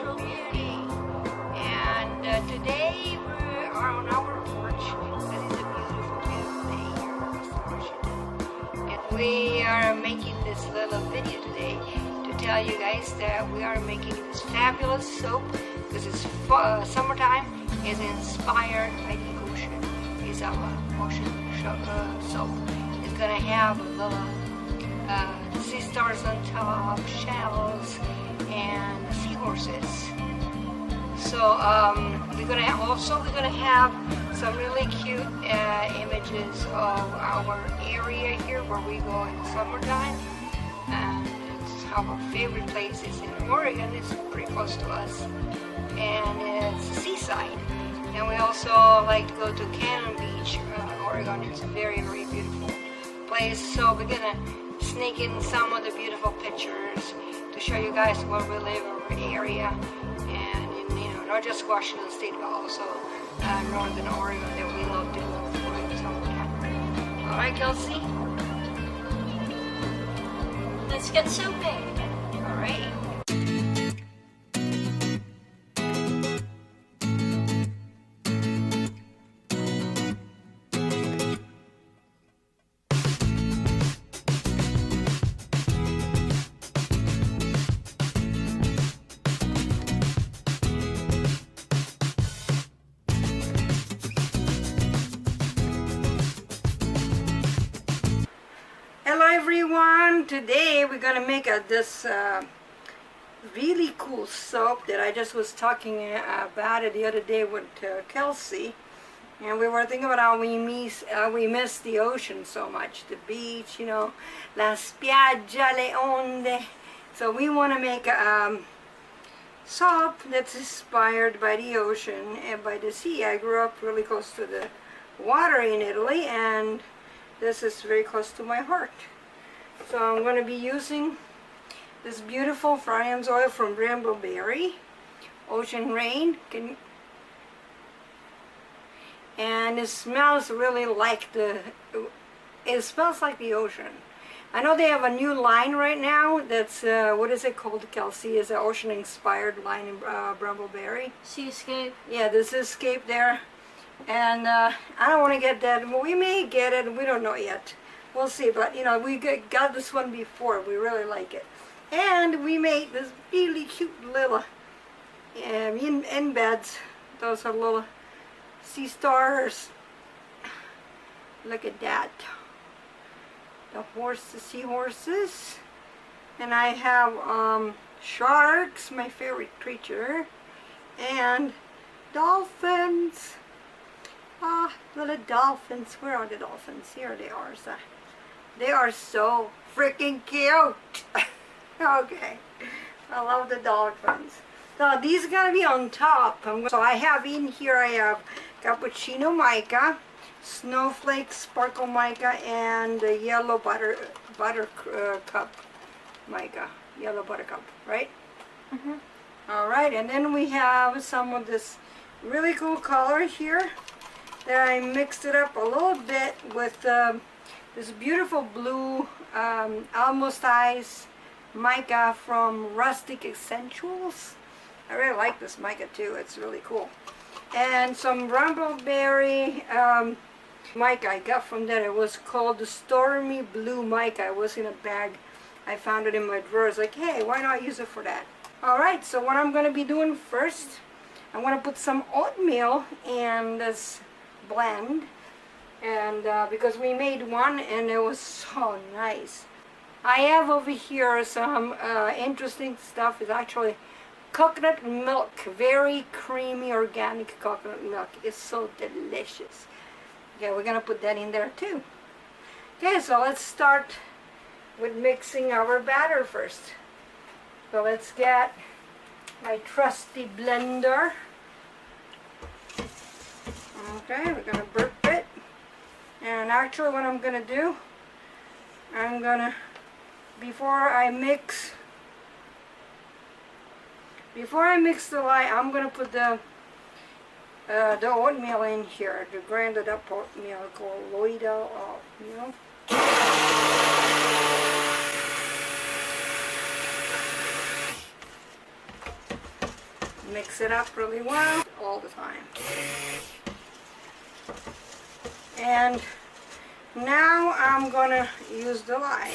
natural beauty. And today we are on our porch. That is a beautiful, beautiful day here in Western Washington. And we are making this little video today to tell you guys that we are making this fabulous soap because it's summertime. Is inspired by the ocean. It's our ocean soap. It's gonna have little sea stars on top, shells, and seahorses. So we're gonna have some really cute images of our area here where we go in summertime, and it's our favorite place is in Oregon. It's pretty close to us, and it's seaside. And we also like to go to Cannon Beach, Oregon. It's a very, very beautiful place. So we're gonna sneak in some of the beautiful pictures to show you guys where we live in our area, and in, not just Washington State, but also Northern Oregon that we love to go for in the summertime. All right, Kelsey. Let's get soaping. All right. Hello everyone, today we're gonna make this really cool soap that I just was talking about it the other day with Kelsey, and we were thinking about how we miss the ocean so much, the beach, la spiaggia, le onde. So we want to make a soap that's inspired by the ocean and by the sea. I grew up really close to the water in Italy, and this is very close to my heart. So I'm going to be using this beautiful Friends oil from Brambleberry, Ocean Rain, and it smells really like it smells like the ocean. I know they have a new line right now that's, what is it called, Kelsey? Is an ocean inspired line in Brambleberry. Seascape. Yeah, this is Escape there. And I don't want to get that. Well, we may get it. We don't know yet. We'll see. But, we got this one before. We really like it. And we made this really cute little in beds. Those are little sea stars. Look at that. The seahorses. And I have sharks, my favorite creature. And dolphins. Ah, little dolphins. Where are the dolphins? Here they are. So they are so freaking cute. Okay. I love the dolphins. So these are going to be on top. So I have in here, I have cappuccino mica, snowflake sparkle mica, and the yellow buttercup mica. Yellow buttercup, right? Mm-hmm. Alright, and then we have some of this really cool color here. Then I mixed it up a little bit with this beautiful blue almost ice mica from Rustic Essentials. I really like this mica too. It's really cool. And some Brambleberry mica I got from there. It was called the Stormy Blue mica. It was in a bag. I found it in my drawer. It's like, hey, why not use it for that? Alright, so what I'm going to be doing first, I'm going to put some oatmeal in this blend, and because we made one and it was so nice. I have over here some interesting stuff. It's actually coconut milk, very creamy organic coconut milk. It's so delicious. Okay, we're gonna put that in there too. Okay, so let's start with mixing our batter first. So let's get my trusty blender. Okay, we're going to burp it. And actually what I'm going to do, I'm going to, before I mix the lye, I'm going to put the oatmeal in here, the grounded up oatmeal called Loida oatmeal. Mix it up really well all the time. And now I'm gonna use the lye.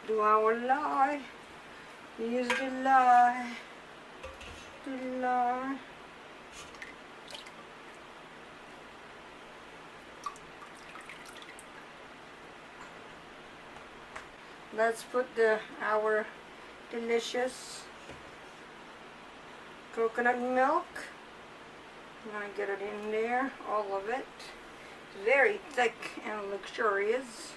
Do our lye. Use the lye. The lye. Let's put our delicious coconut milk. I'm gonna get it in there, all of it. It's very thick and luxurious.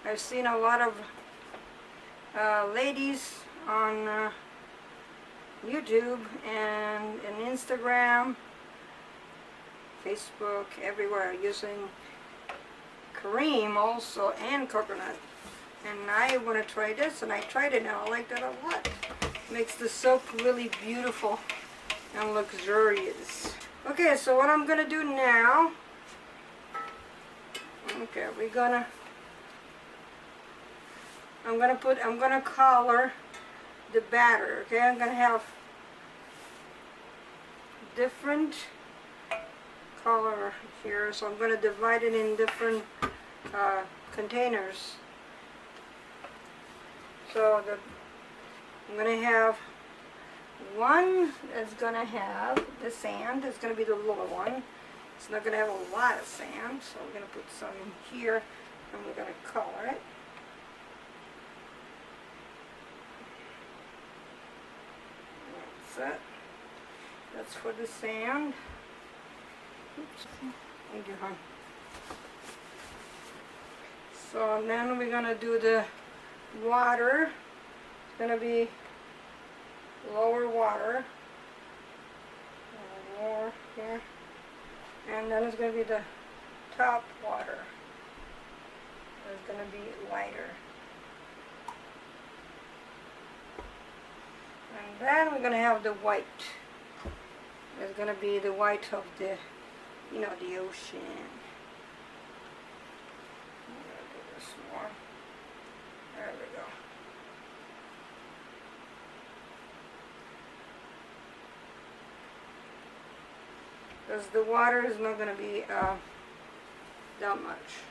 I've seen a lot of ladies on YouTube and Instagram, Facebook, everywhere using cream also and coconut. And I want to try this, and I tried it and I liked it a lot. Makes the soap really beautiful and luxurious. Okay, so what I'm gonna do now, okay, I'm gonna color the batter. Okay, I'm gonna have different color here, so I'm gonna divide it in different containers. So I'm gonna have one that's gonna have the sand. It's gonna be the little one. It's not gonna have a lot of sand, so I'm gonna put some in here, and we're gonna color it. That's it. That's for the sand. Oops. Thank you, hon. So then we're gonna do the water. It's gonna be lower water. More here. And then it's gonna be the top water. It's gonna be lighter. And then we're gonna have the white. It's gonna be the white of the, you know, the ocean. I'm gonna do this more. There we go. Because the water is not gonna be that much.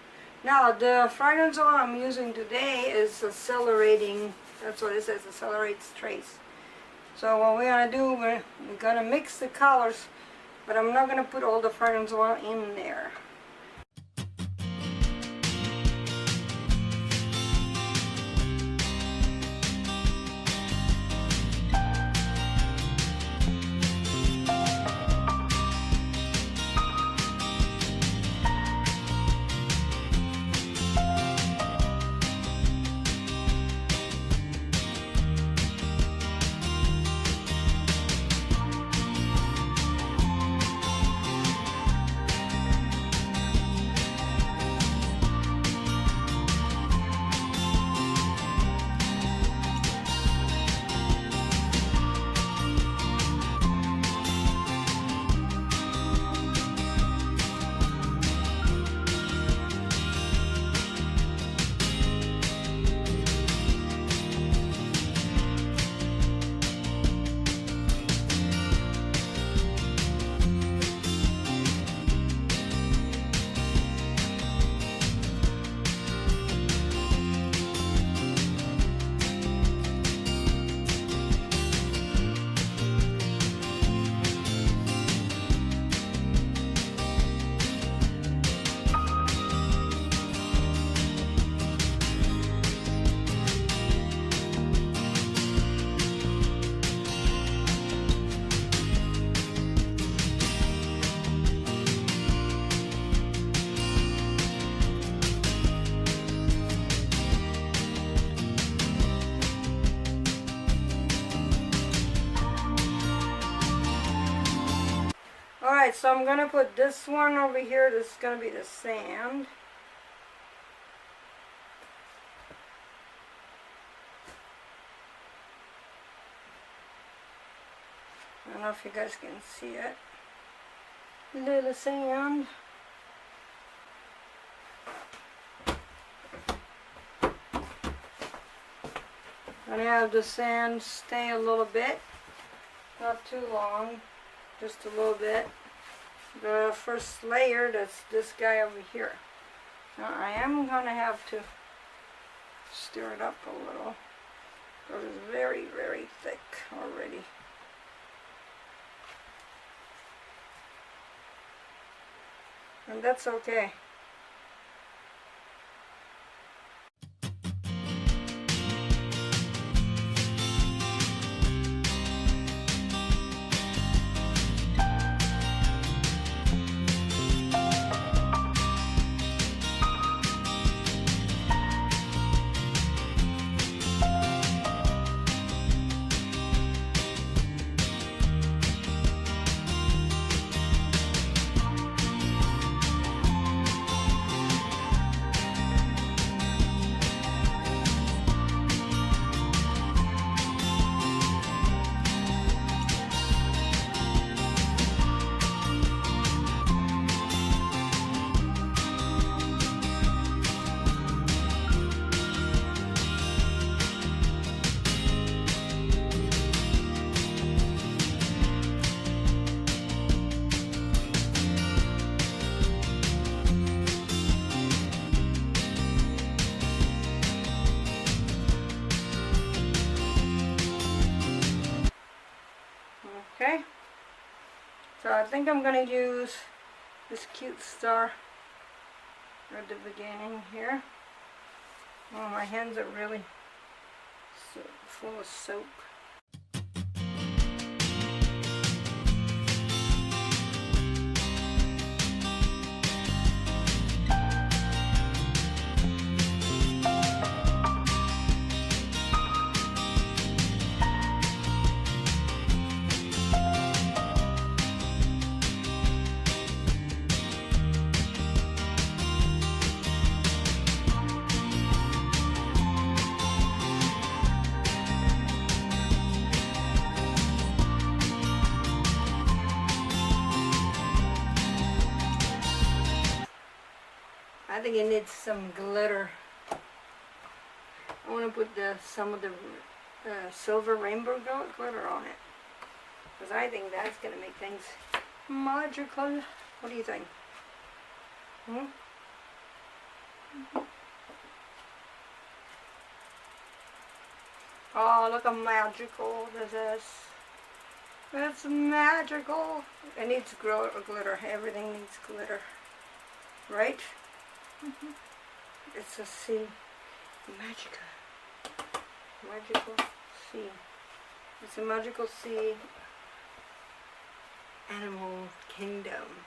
Now the fragrance oil I'm using today is accelerating. That's what it says, accelerates trace. So what we're gonna do, we're gonna mix the colors, but I'm not gonna put all the fragrance oil in there. Alright, so I'm going to put this one over here. This is going to be the sand. I don't know if you guys can see it. Little sand. Gonna have the sand stay a little bit, not too long, just a little bit. The first layer, that's this guy over here. Now I am gonna have to stir it up a little, because it's very, very thick already. And that's okay. Okay, so I think I'm going to use this cute star at the beginning here. Oh, my hands are really so full of soap. I think it needs some glitter. I want to put some of the silver rainbow glitter on it, because I think that's going to make things magical. What do you think? Hmm? Oh, look how magical this is. It's magical. It needs glitter. Everything needs glitter. Right? It's a sea. Magical sea. It's a magical sea animal kingdom.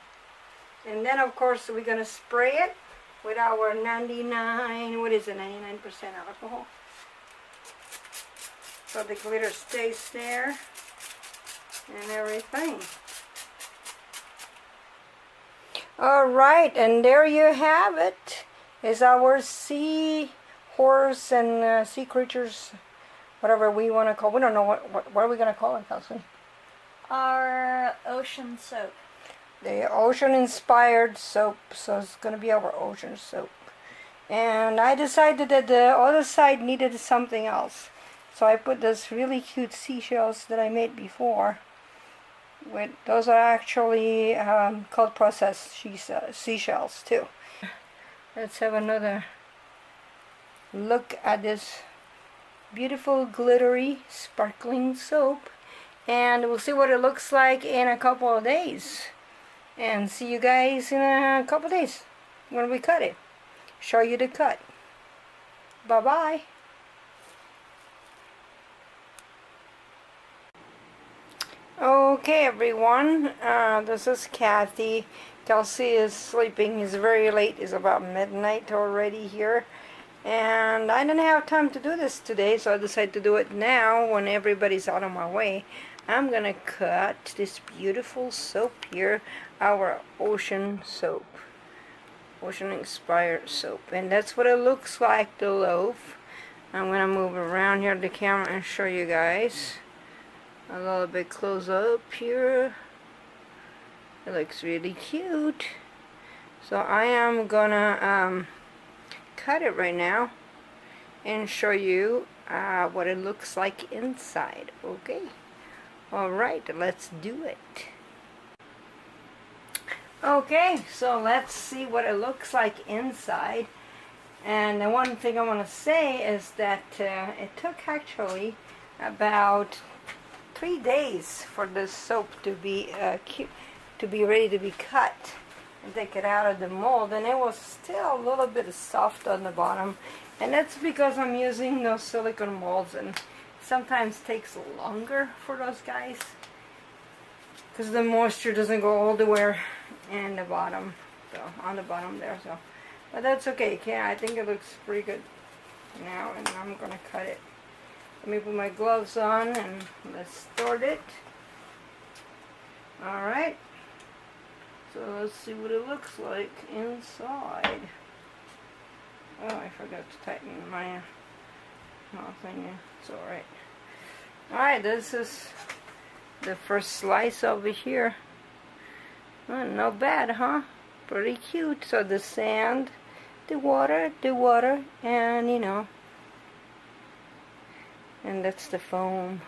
And then of course we're going to spray it with our 99, what is it, 99% alcohol. So the glitter stays there and everything. Alright, and there you have it. Is our sea horse and sea creatures, whatever we want to call. We don't know what are we going to call it, Kelsey? Our ocean soap. The ocean inspired soap, so it's going to be our ocean soap. And I decided that the other side needed something else, so I put this really cute seashells that I made before. Those are actually cold processed seashells too. Let's have another look at this beautiful glittery sparkling soap, and we'll see what it looks like in a couple of days, and see you guys in a couple of days when we cut it. Show you the cut. Bye bye. Okay everyone, this is Kathy. Kelsey is sleeping. It's very late. It's about midnight already here. And I didn't have time to do this today, so I decided to do it now when everybody's out of my way. I'm going to cut this beautiful soap here, our ocean soap. Ocean inspired soap. And that's what it looks like, the loaf. I'm going to move around here to the camera and show you guys. A little bit close up here. It looks really cute. So I am gonna cut it right now, and show you what it looks like inside. Okay. Alright, let's do it. Okay, so let's see what it looks like inside. And the one thing I want to say is that it took actually about 3 days for this soap to be ready to be cut and take it out of the mold, and it was still a little bit soft on the bottom, and that's because I'm using those silicone molds, and sometimes takes longer for those guys because the moisture doesn't go all the way in the bottom, so on the bottom there. So, but that's okay. Okay, I think it looks pretty good now, and I'm gonna cut it. Let me put my gloves on and let's start it. Alright, so let's see what it looks like inside. Oh, I forgot to tighten my thing. It's alright. Alright, this is the first slice over here. Oh, not bad, huh? Pretty cute. So the sand, the water, and you know, and that's the foam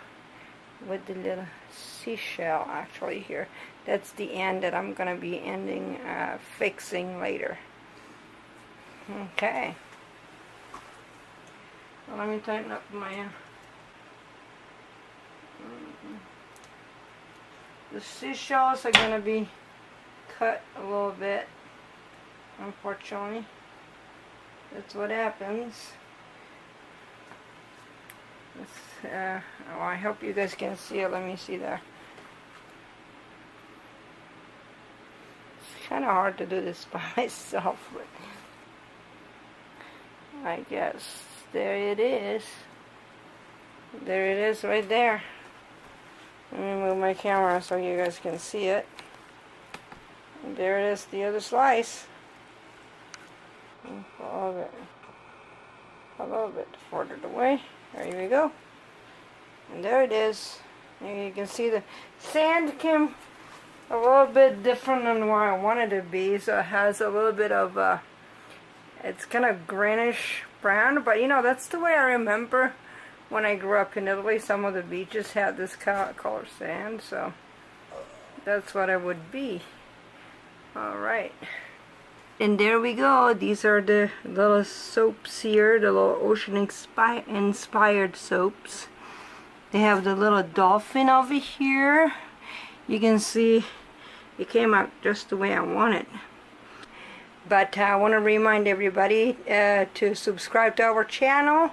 with the little seashell actually here. That's the end that I'm gonna be fixing later. Okay. Well, let me tighten up my the seashells are gonna be cut a little bit, unfortunately. That's what happens. Oh, I hope you guys can see it. Let me see there. It's kind of hard to do this by myself, but I guess there it is. There it is right there. Let me move my camera so you guys can see it. And there it is, the other slice. A little bit further away. There you go. And there it is. And you can see the sand came a little bit different than where I wanted it to be. So it has a little bit of it's kind of greenish brown, but you know, that's the way I remember when I grew up in Italy. Some of the beaches had this color sand, so that's what it would be. Alright. And there we go. These are the little soaps here, the little ocean inspired soaps. They have the little dolphin over here. You can see it came out just the way I wanted. But I want to remind everybody to subscribe to our channel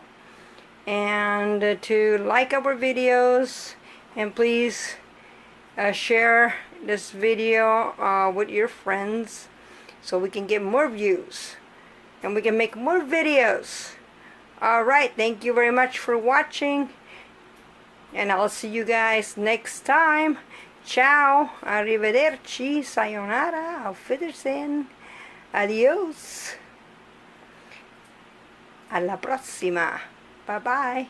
and to like our videos, and please share this video with your friends, so we can get more views and we can make more videos. Alright, thank you very much for watching, and I'll see you guys next time. Ciao, arrivederci, sayonara, auf Wiedersehen, adios, alla prossima, bye bye.